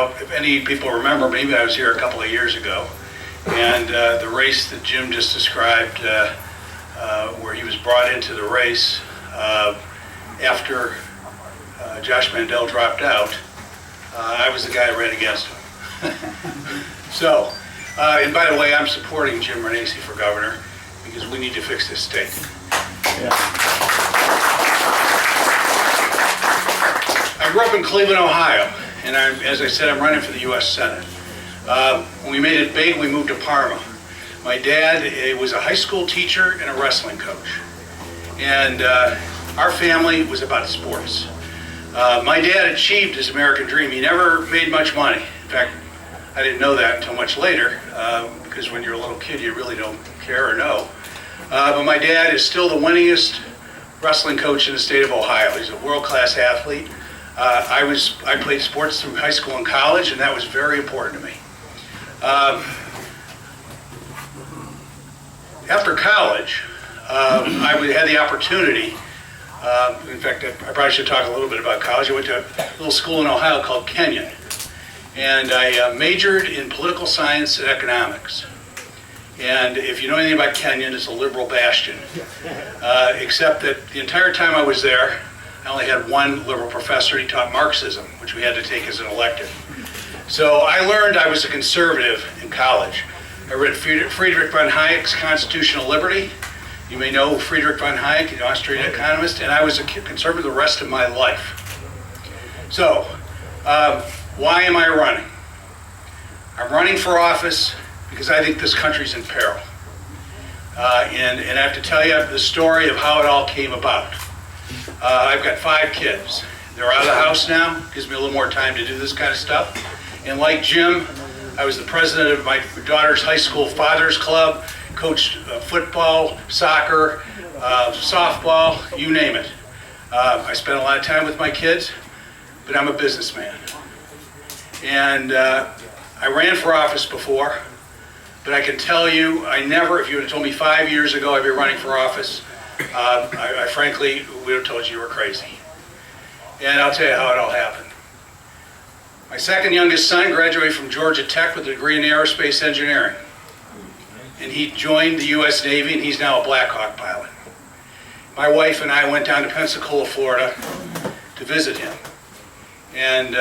know, if any people remember, maybe I was here a couple of years ago, and the race that Jim just described, where he was brought into the race after Josh Mandel dropped out, I was the guy who ran against him. So, and by the way, I'm supporting Jim Renacci for governor because we need to fix this state. Yeah. I grew up in Cleveland, Ohio, and as I said, I'm running for the U.S. Senate. When we made it big, we moved to Parma. My dad was a high school teacher and a wrestling coach. And our family was about sports. My dad achieved his American dream. He never made much money. In fact, I didn't know that until much later, because when you're a little kid, you really don't care or know. But my dad is still the winningest wrestling coach in the state of Ohio. He's a world-class athlete. I played sports through high school and college, and that was very important to me. After college, I had the opportunity, in fact, I probably should talk a little bit about college. I went to a little school in Ohio called Kenyon, and I majored in political science and economics. And if you know anything about Kenyon, it's a liberal bastion, except that the entire time I was there, I only had one liberal professor. He taught Marxism, which we had to take as an elective. So I learned I was a conservative in college. I read Friedrich von Hayek's Constitutional Liberty. You may know Friedrich von Hayek, an Austrian economist, and I was a conservative the rest of my life. So, why am I running? I'm running for office because I think this country's in peril. And I have to tell you the story of how it all came about. I've got 5 kids. They're out of the house now. Gives me a little more time to do this kind of stuff. And like Jim, I was the president of my daughter's high school fathers club, coached football, soccer, softball, you name it. I spent a lot of time with my kids, but I'm a businessman. And I ran for office before, but I can tell you, if you would have told me 5 years ago I'd be running for office, I frankly would have told you were crazy. And I'll tell you how it all happened. My second youngest son graduated from Georgia Tech with a degree in aerospace engineering. And he joined the U.S. Navy, and he's now a Black Hawk pilot. My wife and I went down to Pensacola, Florida to visit him. And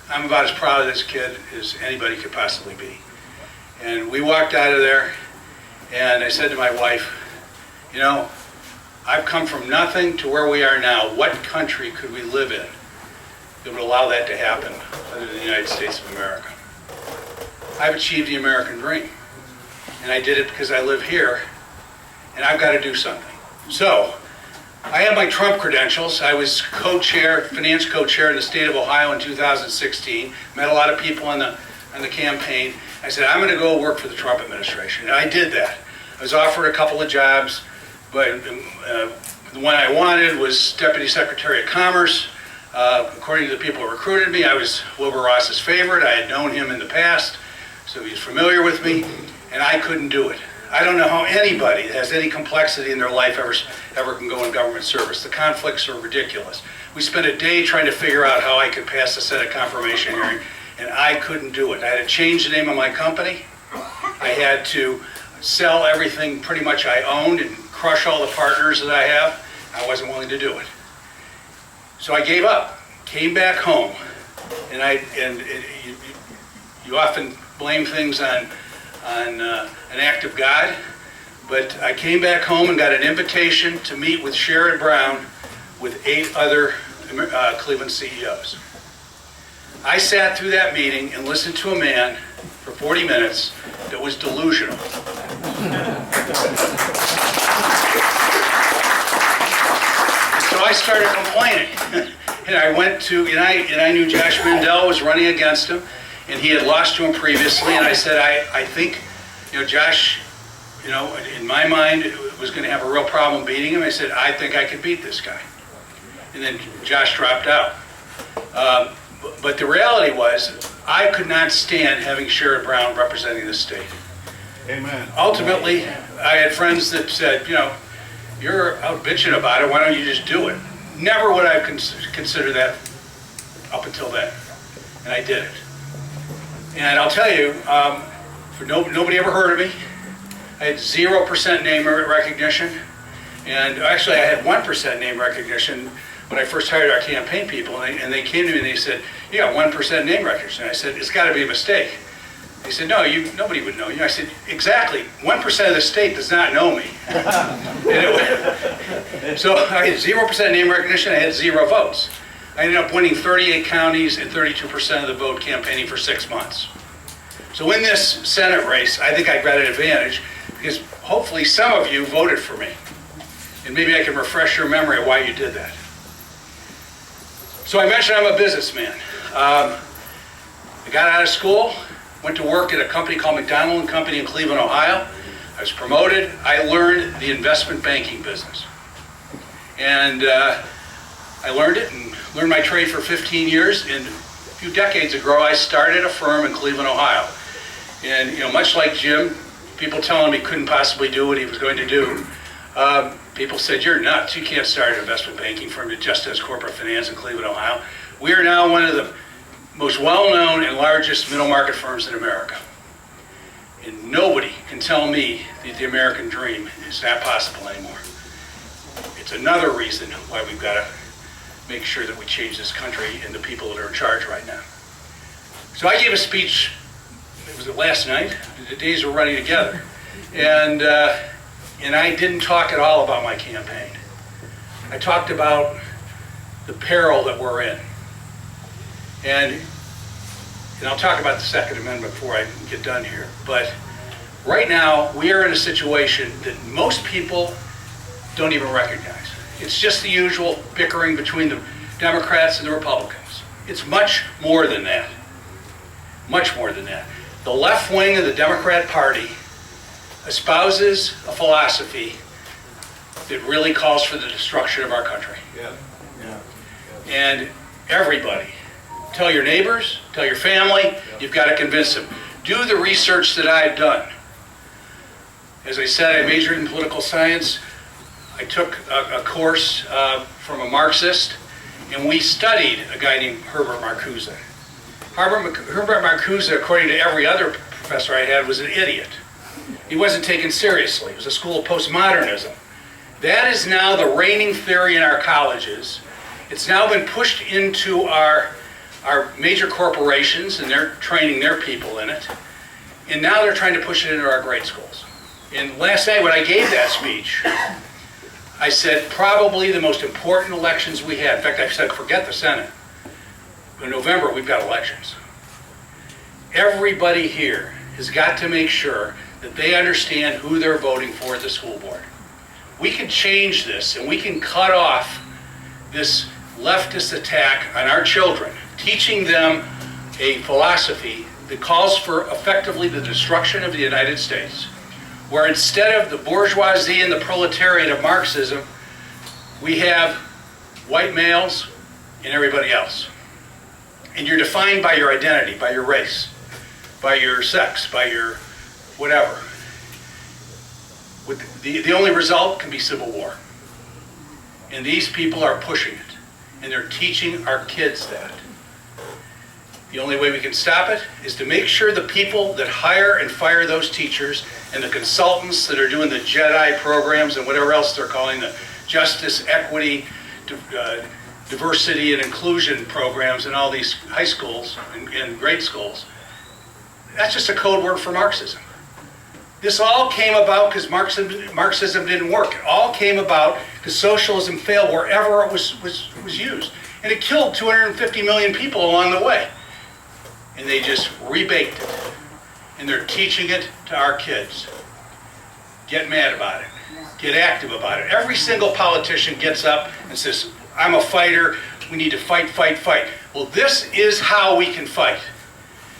I'm about as proud of this kid as anybody could possibly be. And we walked out of there, and I said to my wife, you know, I've come from nothing to where we are now. What country could we live in that would allow that to happen other than the United States of America? I've achieved the American dream. And I did it because I live here, and I've got to do something. So, I have my Trump credentials. I was co-chair, finance co-chair in the state of Ohio in 2016. Met a lot of people on the campaign. I said, I'm going to go work for the Trump administration. And I did that. I was offered a couple of jobs, but the one I wanted was Deputy Secretary of Commerce. According to the people who recruited me, I was Wilbur Ross's favorite. I had known him in the past, so he's familiar with me, and I couldn't do it. I don't know how anybody that has any complexity in their life ever can go in government service. The conflicts are ridiculous. We spent a day trying to figure out how I could pass the Senate confirmation hearing, and I couldn't do it. I had to change the name of my company. I had to sell everything pretty much I owned and crush all the partners that I have. I wasn't willing to do it. So I gave up, came back home, and you often blame things on an act of God, but I came back home and got an invitation to meet with Sherrod Brown with 8 other Cleveland CEOs. I sat through that meeting and listened to a man for 40 minutes that was delusional. So I started complaining. And I went to, and I knew Josh Mandel was running against him, and he had lost to him previously, and I said, I think, Josh, in my mind, was going to have a real problem beating him. I said, I think I could beat this guy. And then Josh dropped out. But the reality was, I could not stand having Sherrod Brown representing the state. Amen. Ultimately, I had friends that said, you're out bitching about it, why don't you just do it? Never would I consider that up until then. And I did it. And I'll tell you, nobody ever heard of me. I had 0% name recognition. And actually, I had 1% name recognition when I first hired our campaign people. And they came to me and they said, "You got 1% name recognition." I said, "It's got to be a mistake." They said, "No, nobody would know you." I said, "Exactly. 1% of the state does not know me." So I had 0% name recognition. I had 0 votes. I ended up winning 38 counties and 32% of the vote campaigning for 6 months. So in this Senate race, I think I got an advantage because hopefully some of you voted for me. And maybe I can refresh your memory of why you did that. So I mentioned I'm a businessman. I got out of school, went to work at a company called McDonald & Company in Cleveland, Ohio. I was promoted. I learned the investment banking business. And I learned it and learned my trade for 15 years. And a few decades ago, I started a firm in Cleveland, Ohio. And much like Jim, people telling me couldn't possibly do what he was going to do. People said, "You're nuts. You can't start an investment banking firm that just does corporate finance in Cleveland, Ohio." We are now one of the most well-known and largest middle market firms in America. And nobody can tell me that the American dream is not possible anymore. It's another reason why we've got to make sure that we change this country and the people that are in charge right now. So I gave a speech, was it last night? The days were running together. And I didn't talk at all about my campaign. I talked about the peril that we're in. And I'll talk about the Second Amendment before I get done here. But right now, we are in a situation that most people don't even recognize. It's just the usual bickering between the Democrats and the Republicans. It's much more than that. Much more than that. The left wing of the Democrat Party espouses a philosophy that really calls for the destruction of our country. Yeah. And everybody, tell your neighbors, tell your family, you've got to convince them. Do the research that I've done. As I said, I majored in political science. I took a course from a Marxist, and we studied a guy named Herbert Marcuse. Herbert Marcuse, according to every other professor I had, was an idiot. He wasn't taken seriously. It was a school of postmodernism. That is now the reigning theory in our colleges. It's now been pushed into our major corporations, and they're training their people in it. And now they're trying to push it into our grade schools. And last night when I gave that speech, I said probably the most important elections we had. In fact, I said forget the Senate. In November, we've got elections. Everybody here has got to make sure that they understand who they're voting for at the school board. We can change this, and we can cut off this leftist attack on our children, teaching them a philosophy that calls for effectively the destruction of the United States, where instead of the bourgeoisie and the proletariat of Marxism, we have white males and everybody else. And you're defined by your identity, by your race, by your sex, by your whatever. The only result can be civil war. And these people are pushing it. And they're teaching our kids that. The only way we can stop it is to make sure the people that hire and fire those teachers and the consultants that are doing the JEDI programs and whatever else they're calling the justice, equity, diversity and inclusion programs in all these high schools and grade schools, that's just a code word for Marxism. This all came about because Marxism didn't work. It all came about because socialism failed wherever it was used. And it killed 250 million people along the way. And they just rebaked it. And they're teaching it to our kids. Get mad about it. Get active about it. Every single politician gets up and says, I'm a fighter. We need to fight, fight, fight. Well, this is how we can fight.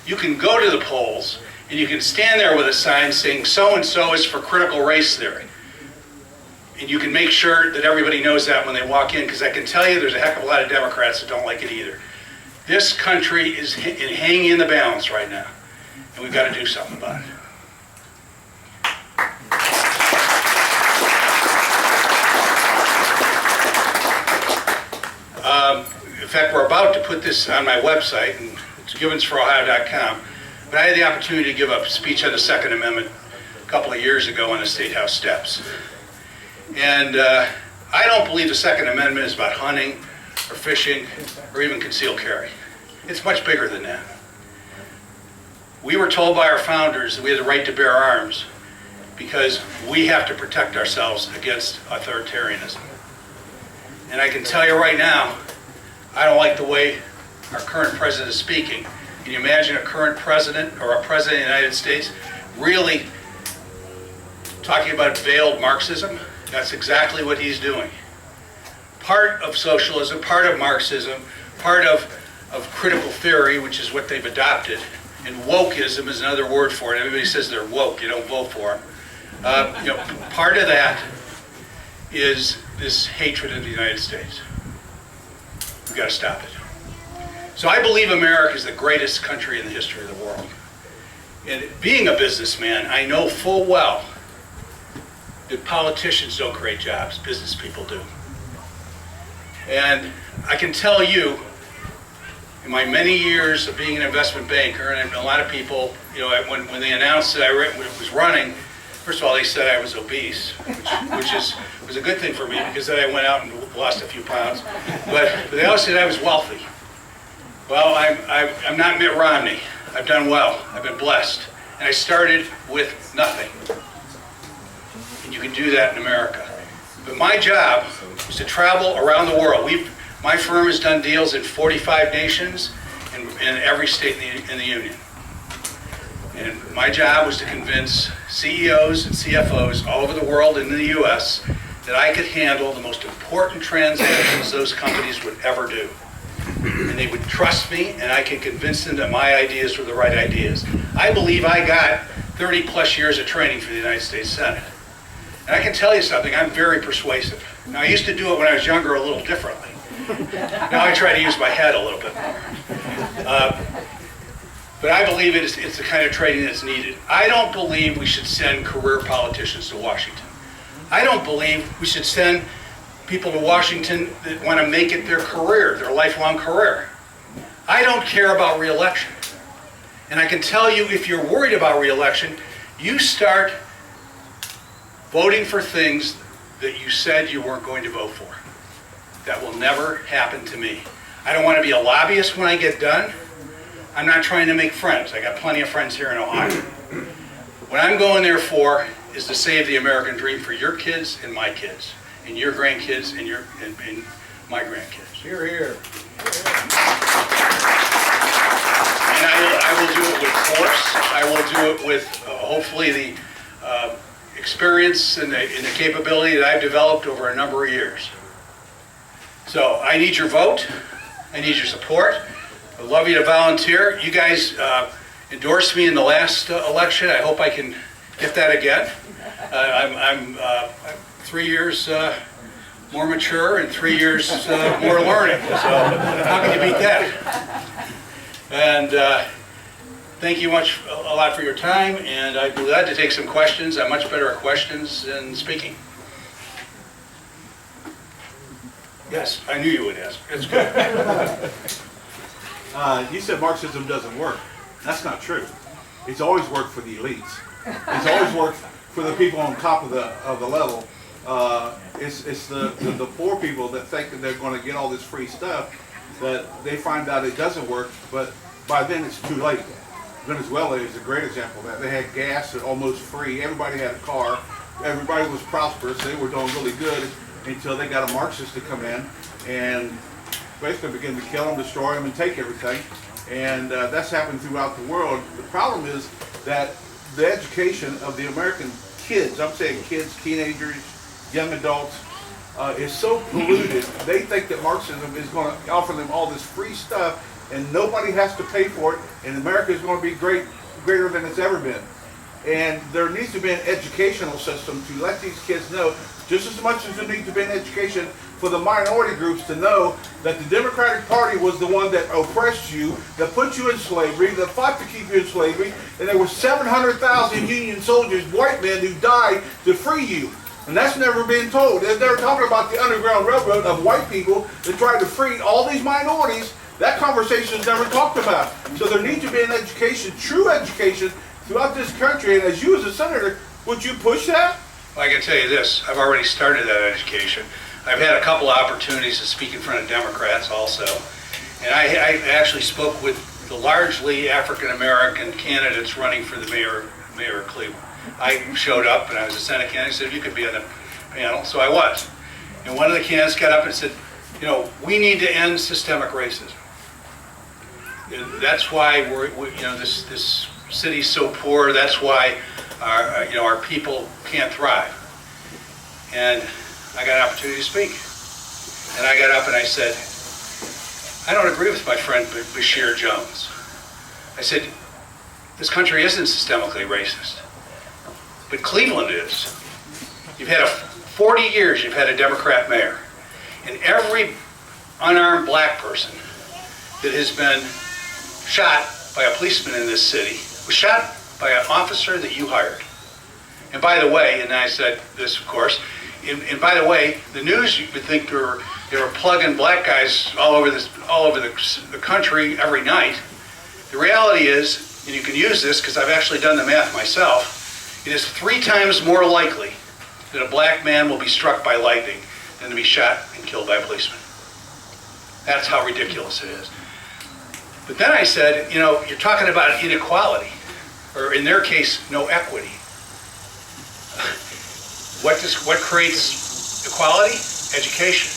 You can go to the polls and you can stand there with a sign saying so-and-so is for critical race theory. And you can make sure that everybody knows that when they walk in, because I can tell you there's a heck of a lot of Democrats that don't like it either. This country is hanging in the balance right now, and we've got to do something about it. In fact, we're about to put this on my website, and it's gibbonsforohio.com. but I had the opportunity to give a speech on the Second Amendment a couple of years ago on the State House steps. And I don't believe the Second Amendment is about hunting or fishing or even concealed carry. It's much bigger than that. We were told by our founders that we had the right to bear arms because we have to protect ourselves against authoritarianism. And I can tell you right now, I don't like the way our current president is speaking. Can you imagine a current president or a president of the United States really talking about veiled Marxism? That's exactly what he's doing. Part of socialism, part of Marxism, part of critical theory, which is what they've adopted, and wokeism is another word for it. Everybody says they're woke, you don't vote for them. Part of that is this hatred of the United States. We've got to stop it. So I believe America is the greatest country in the history of the world. And being a businessman, I know full well that politicians don't create jobs, business people do. And I can tell you, in my many years of being an investment banker, and a lot of people, when they announced that I was running, first of all, they said I was obese, which was a good thing for me because then I went out and lost a few pounds. But they also said I was wealthy. Well, I'm not Mitt Romney. I've done well. I've been blessed. And I started with nothing. And you can do that in America. But my job is to travel around the world. My firm has done deals in 45 nations and in every state in the Union. And my job was to convince CEOs and CFOs all over the world and in the U.S. that I could handle the most important transactions those companies would ever do. And they would trust me, and I could convince them that my ideas were the right ideas. I believe I got 30 plus years of training for the United States Senate. And I can tell you something, I'm very persuasive. Now, I used to do it when I was younger a little differently. Now I try to use my head a little bit more. But I believe it's the kind of training that's needed. I don't believe we should send career politicians to Washington. I don't believe we should send people to Washington that want to make it their career, their lifelong career. I don't care about re-election. And I can tell you, if you're worried about re-election, you start voting for things that you said you weren't going to vote for. That will never happen to me. I don't want to be a lobbyist when I get done. I'm not trying to make friends. I got plenty of friends here in Ohio. What I'm going there for is to save the American dream for your kids and my kids, and your grandkids and my grandkids. Hear, hear. And I will do it with force. I will do it with hopefully the experience and the capability that I've developed over a number of years. So I need your vote. I need your support. I'd love you to volunteer. You guys endorsed me in the last election. I hope I can get that again. I'm 3 years more mature and 3 years more learning. So how can you beat that? And thank you a lot for your time, and I'd be glad to take some questions. I'm much better at questions than speaking. Yes, I knew you would ask. That's good. You said Marxism doesn't work. That's not true. It's always worked for the elites. It's always worked for the people on top of the level. It's the poor people that think that they're going to get all this free stuff, that they find out it doesn't work, but by then it's too late. Venezuela is a great example of that. They had gas almost free. Everybody had a car. Everybody was prosperous. They were doing really good until they got a Marxist to come in and basically begin to kill them, destroy them, and take everything. And that's happened throughout the world. The problem is that the education of the American kids, I'm saying kids, teenagers, young adults, is so polluted. They think that Marxism is going to offer them all this free stuff and nobody has to pay for it, and America is going to be greater than it's ever been. And there needs to be an educational system to let these kids know, just as much as there needs to be an education for the minority groups to know that the Democratic Party was the one that oppressed you, that put you in slavery, that fought to keep you in slavery, and there were 700,000 Union soldiers, white men, who died to free you. And that's never been told. They're talking about the Underground Railroad of white people that tried to free all these minorities That conversation is never talked about. So there needs to be an education, true education, throughout this country. And as you as a senator, would you push that? Well, I can tell you this, I've already started that education. I've had a couple of opportunities to speak in front of Democrats also. And I actually spoke with the largely African-American candidates running for the mayor of Cleveland. I showed up and I was a Senate candidate. He said, you could be on the panel. So I was. And one of the candidates got up and said, you know, we need to end systemic racism. And that's why this city's so poor. That's why our people can't thrive. And I got an opportunity to speak. And I got up and I said, I don't agree with my friend Bashir Jones. I said, this country isn't systemically racist, but Cleveland is. You've had 40 years, you've had a Democrat mayor, and every unarmed black person that has been shot by a policeman in this city was shot by an officer that you hired. And by the way, and I said this, of course, and by the way, the news, you would think they were plugging black guys all over the country every night. The reality is, and you can use this because I've actually done the math myself, it is 3 times more likely that a black man will be struck by lightning than to be shot and killed by a policeman. That's how ridiculous it is. But then I said, you know, you're talking about inequality, or in their case, no equity. What creates equality? Education.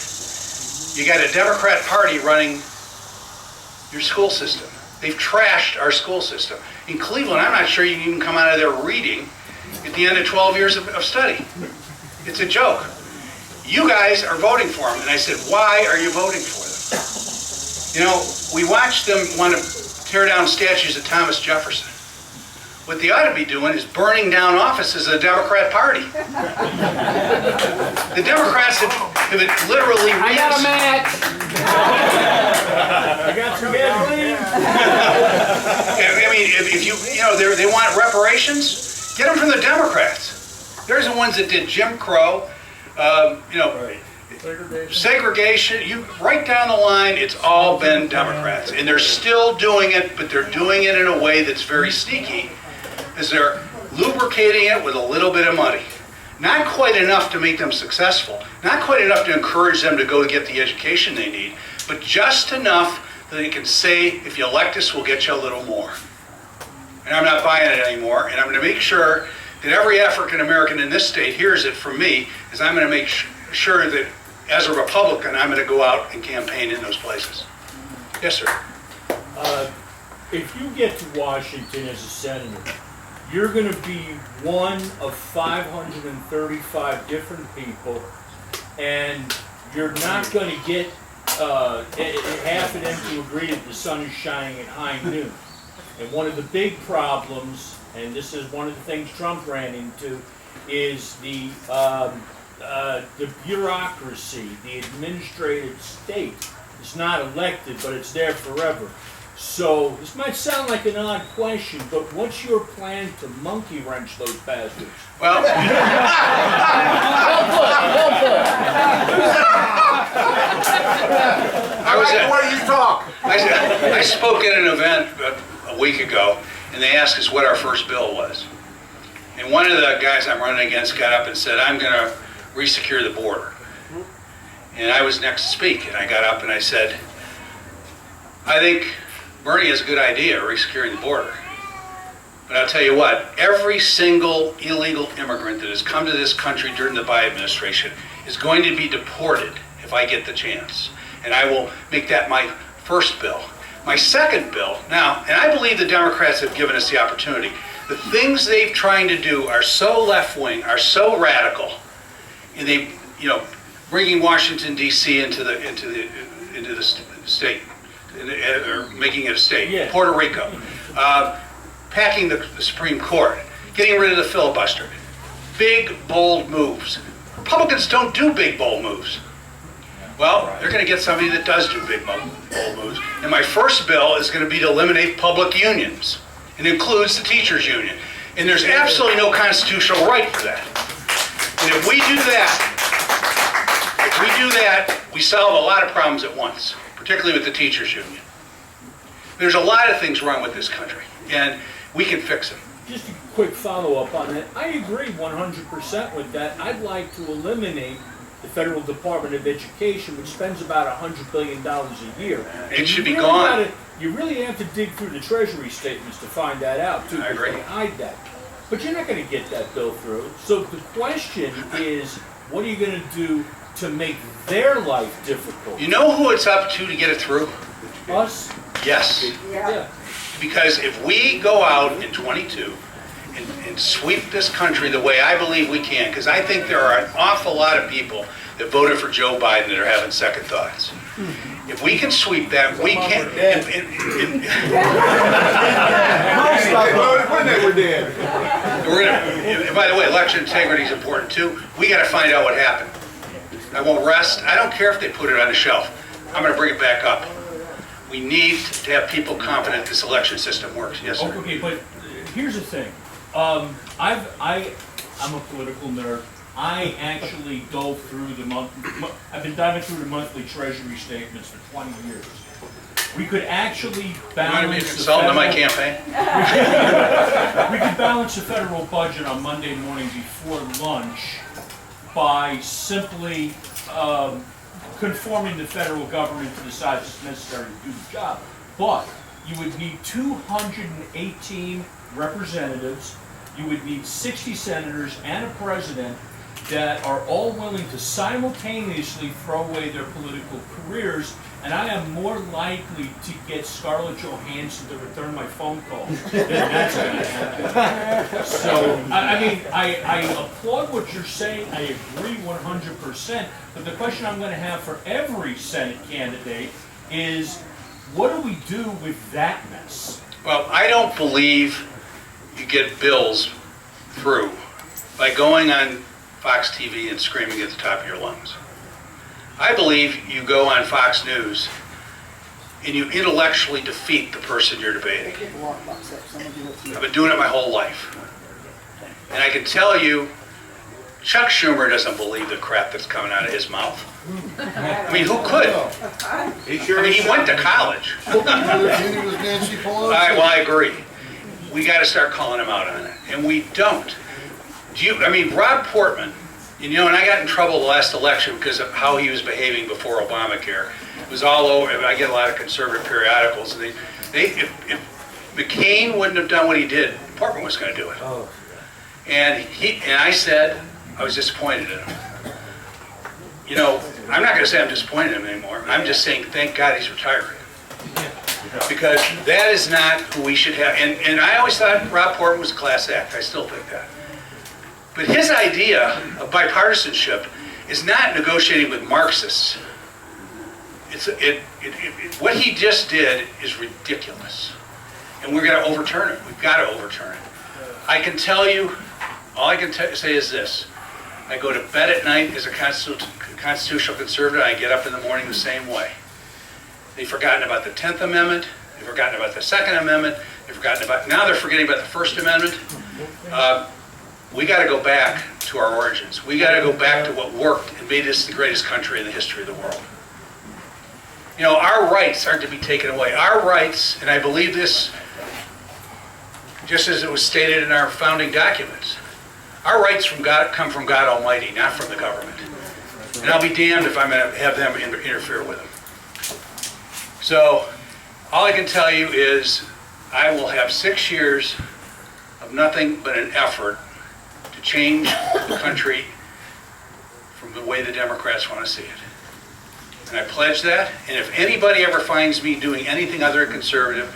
You got a Democrat Party running your school system. They've trashed our school system. In Cleveland, I'm not sure you can even come out of there reading at the end of 12 years of study. It's a joke. You guys are voting for them. And I said, why are you voting for them? You know, we watched them want to tear down statues of Thomas Jefferson. What they ought to be doing is burning down offices of the Democrat Party. The Democrats have literally... I got a match. I got some gasoline. I mean, if they want reparations, get them from the Democrats. They're the ones that did Jim Crow, segregation. Right down the line, it's all been Democrats. And they're still doing it, but they're doing it in a way that's very sneaky, as they're lubricating it with a little bit of money. Not quite enough to make them successful, not quite enough to encourage them to go get the education they need, but just enough that they can say, if you elect us, we'll get you a little more. And I'm not buying it anymore, and I'm going to make sure that every African American in this state hears it from me, is I'm going to make sure that as a Republican, I'm going to go out and campaign in those places. Yes, sir. If you get to Washington as a senator, you're going to be one of 535 different people, and you're not going to get half of them to agree that the sun is shining at high noon. And one of the big problems, and this is one of the things Trump ran into, is the bureaucracy, the administrative state. It's not elected, but it's there forever. So this might sound like an odd question, but what's your plan to monkey wrench those bastards? Well, I like the way you talk. I spoke at an event a week ago, and they asked us what our first bill was. And one of the guys I'm running against got up and said, I'm going to resecure the border. And I was next to speak, and I got up and I said, I think Bernie has a good idea, resecuring the border. But I'll tell you what, every single illegal immigrant that has come to this country during the Biden administration is going to be deported if I get the chance. And I will make that my first bill. My second bill, now, and I believe the Democrats have given us the opportunity. The things they've trying to do are so left-wing, are so radical, and they, bringing Washington D.C. into the state, or making it a state. Yeah. Puerto Rico, packing the Supreme Court, getting rid of the filibuster. Big, bold moves. Republicans don't do big, bold moves. Well, they're going to get somebody that does do big, bold moves. And my first bill is going to be to eliminate public unions. It includes the teachers' union. And there's absolutely no constitutional right for that. And if we do that, we solve a lot of problems at once, particularly with the teachers' union. There's a lot of things wrong with this country, and we can fix them. Just a quick follow-up on that. I agree 100% with that. I'd like to eliminate the Federal Department of Education, which spends about $100 billion a year. It should be gone. You really have to dig through the Treasury statements to find that out, too, I because agree. they hide that. But you're not going to get that bill through. So the question is, what are you going to do to make their life difficult? You know who it's up to get it through? Us? Yes. Yeah. Because if we go out in 22 and sweep this country the way I believe we can, because I think there are an awful lot of people that voted for Joe Biden that are having second thoughts. If we can sweep that, we can. When they were dead. And by the way, election integrity is important too. We got to find out what happened. I won't rest. I don't care if they put it on the shelf. I'm going to bring it back up. We need to have people confident this election system works. Yes, sir. Okay, but here's the thing. I'm a political nerd. I actually dove through I've been diving through the monthly Treasury statements for 20 years. We could actually You want to be a balance consultant in my campaign? we could balance the federal budget on Monday morning before lunch by simply conforming the federal government to the size that's necessary to do the job. But you would need 218 representatives, you would need 60 senators and a president that are all willing to simultaneously throw away their political careers, and I am more likely to get Scarlett Johansson to return my phone call than that's going to happen. So, I applaud what you're saying, I agree 100%, but the question I'm going to have for every Senate candidate is, what do we do with that mess? Well, I don't believe you get bills through by going on Fox TV and screaming at the top of your lungs. I believe you go on Fox News and you intellectually defeat the person you're debating. I've been doing it my whole life. And I can tell you, Chuck Schumer doesn't believe the crap that's coming out of his mouth. I mean, who could? He went to college. All right, well, I agree. We got to start calling him out on it, and we don't. Rob Portman, and I got in trouble the last election because of how he was behaving before Obamacare. It was all over. I get a lot of conservative periodicals, and if McCain wouldn't have done what he did, Portman was going to do it. And I said I was disappointed in him. I'm not going to say I'm disappointed in him anymore. I'm just saying thank God he's retiring. Because that is not who we should have. And I always thought Rob Portman was a class act. I still think that. But his idea of bipartisanship is not negotiating with Marxists. What he just did is ridiculous. And we're going to overturn it. We've got to overturn it. I can tell you, all I can say is this. I go to bed at night as a constitutional conservative. I get up in the morning the same way. They've forgotten about the 10th Amendment. They've forgotten about the Second Amendment. Now they're forgetting about the First Amendment. We got to go back to our origins. We got to go back to what worked and made this the greatest country in the history of the world. Our rights aren't to be taken away. Our rights, and I believe this just as it was stated in our founding documents, our rights come from God Almighty, not from the government. And I'll be damned if I'm going to have them interfere with them. So, all I can tell you is I will have 6 years of nothing but an effort to change the country from the way the Democrats want to see it. And I pledge that, and if anybody ever finds me doing anything other than conservative,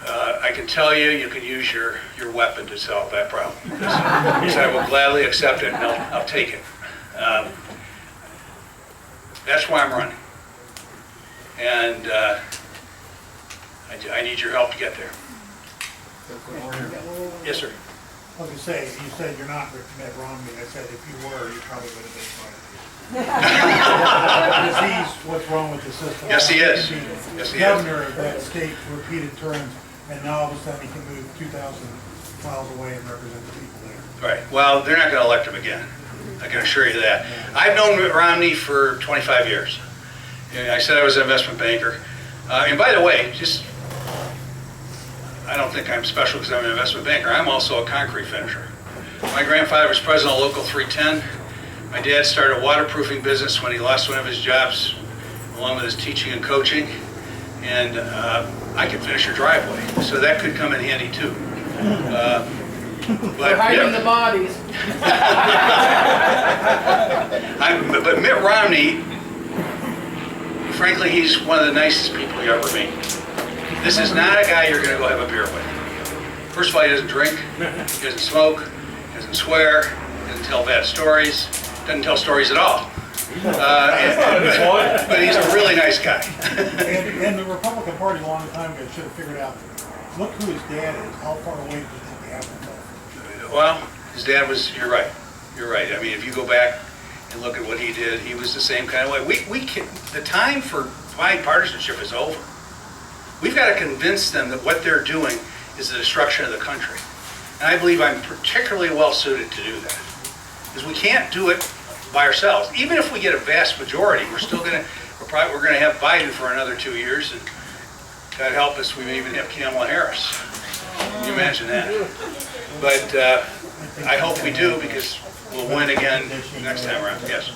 I can tell you, you can use your weapon to solve that problem. Because I will gladly accept it, and I'll take it. That's why I'm running. And I need your help to get there. Yes, sir. I was going to say, you said you're not Mitt Romney. I said if you were, you probably would have been fired. Because he's what's wrong with the system. Yes, he is. Yes, he is. Governor of that state for repeated terms, and now all of a sudden he can move 2,000 miles away and represent the people there. Right. Well, they're not going to elect him again. I can assure you that. I've known Mitt Romney for 25 years. And I said I was an investment banker. And by the way, just I don't think I'm special because I'm an investment banker. I'm also a concrete finisher. My grandfather was president of Local 310. My dad started a waterproofing business when he lost one of his jobs, along with his teaching and coaching. And I could finish your driveway, so that could come in handy too. We're hiding the bodies. But Mitt Romney, frankly, he's one of the nicest people you ever meet. This is not a guy you're going to go have a beer with. First of all, he doesn't drink, he doesn't smoke, he doesn't swear, he doesn't tell bad stories, doesn't tell stories at all. But he's a really nice guy. And the Republican Party a long time ago should have figured out, look who his dad is, how far away does he think the apple fell? Well, his dad was, you're right. I mean, if you go back and look at what he did, he was the same kind of way. The time for bipartisanship is over. We've got to convince them that what they're doing is the destruction of the country. And I believe I'm particularly well suited to do that. Because we can't do it by ourselves. Even if we get a vast majority, we're going to have Biden for another 2 years, and God help us, we may even have Kamala Harris. Can you imagine that? But I hope we do, because we'll win again next time around. Yes.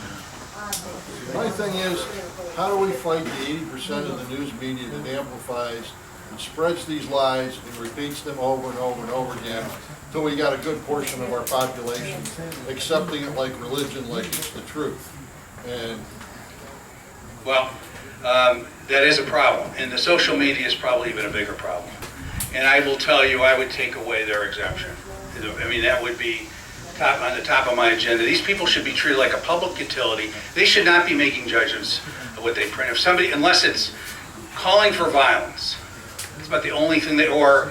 My thing is, how do we fight the 80% of the news media that amplifies and spreads these lies and repeats them over and over and over again until we got a good portion of our population accepting it like religion, like it's the truth? And Well, that is a problem, and the social media is probably even a bigger problem. And I will tell you, I would take away their exemption. I mean, that would be on the top of my agenda. These people should be treated like a public utility. They should not be making judgments of what they print. If somebody, unless it's calling for violence, it's about the only thing or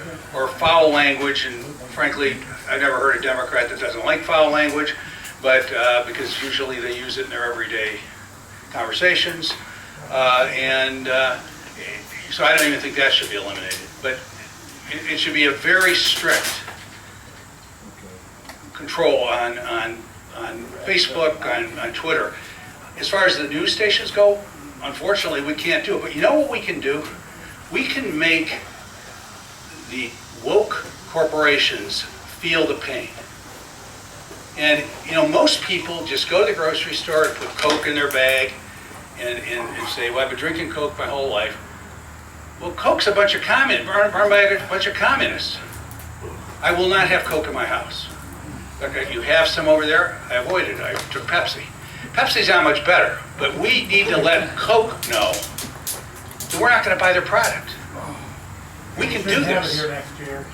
foul language, and frankly, I've never heard a Democrat that doesn't like foul language, but because usually they use it in their everyday conversations. So I don't even think that should be eliminated. But it should be a very strict control on Facebook, on Twitter. As far as the news stations go, unfortunately, we can't do it. But you know what we can do? We can make the woke corporations feel the pain. And, most people just go to the grocery store and put Coke in their bag and say, well, I've been drinking Coke my whole life. Well, Coke's a bunch of run by a bunch of communists. I will not have Coke in my house. Okay, you have some over there, I avoided it. I took Pepsi. Pepsi's not much better, but we need to let Coke know that we're not going to buy their product. We can do Have it this. here next year.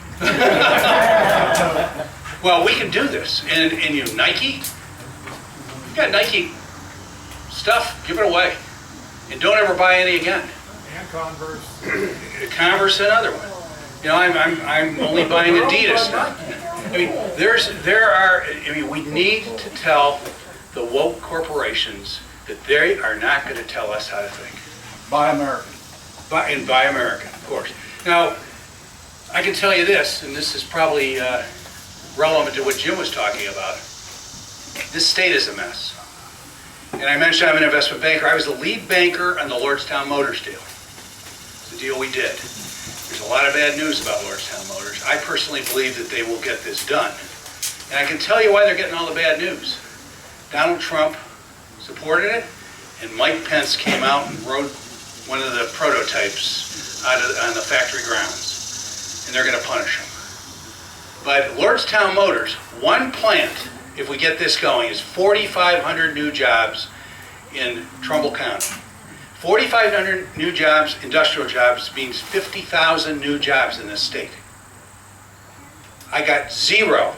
Well, we can do this. And Nike, you got Nike stuff, give it away. And don't ever buy any again. And Converse. Converse, another one. I'm only buying Adidas now. I mean, we need to tell the woke corporations that they are not going to tell us how to think. Buy American. Buy American, of course. Now, I can tell you this, and this is probably relevant to what Jim was talking about. This state is a mess. And I mentioned I'm an investment banker. I was the lead banker on the Lordstown Motors deal. It's the deal we did. There's a lot of bad news about Lordstown Motors. I personally believe that they will get this done. And I can tell you why they're getting all the bad news. Donald Trump supported it, and Mike Pence came out and rode one of the prototypes on the factory grounds. And they're going to punish him. But Lordstown Motors, one plant, if we get this going, is 4,500 new jobs in Trumbull County. 4,500 new jobs, industrial jobs, means 50,000 new jobs in this state. I got zero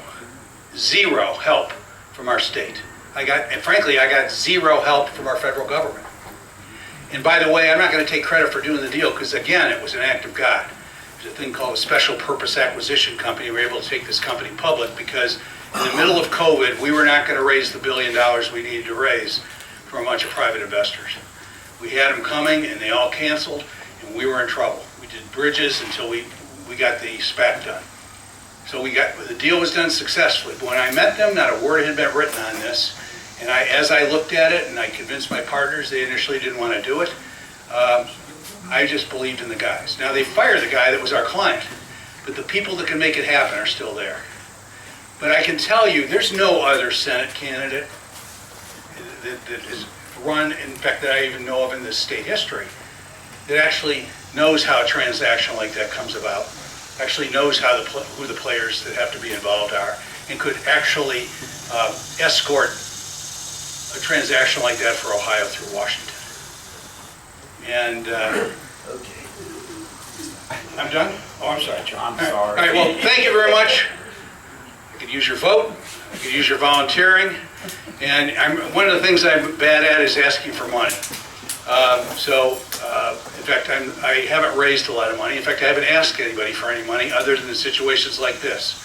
help from our state. I got zero help from our federal government. And by the way, I'm not going to take credit for doing the deal because, again, it was an act of God. There's a thing called a special purpose acquisition company. We were able to take this company public because in the middle of COVID, we were not going to raise the $1 billion we needed to raise from a bunch of private investors. We had them coming, and they all canceled, and we were in trouble. We did bridges until we got the SPAC done. So the deal was done successfully. But when I met them, not a word had been written on this. And as I looked at it, and I convinced my partners, they initially didn't want to do it. I just believed in the guys. Now, they fired the guy that was our client. but the people that can make it happen are still there. But I can tell you, there's no other Senate candidate that has run, in fact, that I even know of in this state history, that actually knows how a transaction like that comes about, actually knows how who the players that have to be involved are, and could actually escort a transaction like that for Ohio through Washington. And I'm done? Oh, I'm sorry, John. I'm sorry. All right, well, thank you very much. I could use your vote, I could use your volunteering, and one of the things I'm bad at is asking for money. In fact, I haven't raised a lot of money. In fact, I haven't asked anybody for any money other than in situations like this.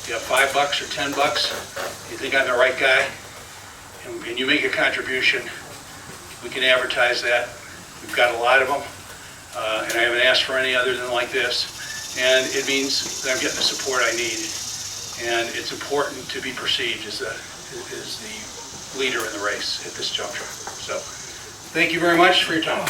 If you have $5 or $10, you think I'm the right guy, and you make a contribution, we can advertise that. We've got a lot of them, and I haven't asked for any other than like this. And it means that I'm getting the support I need. And it's important to be perceived as the leader in the race at this juncture. So, thank you very much for your time.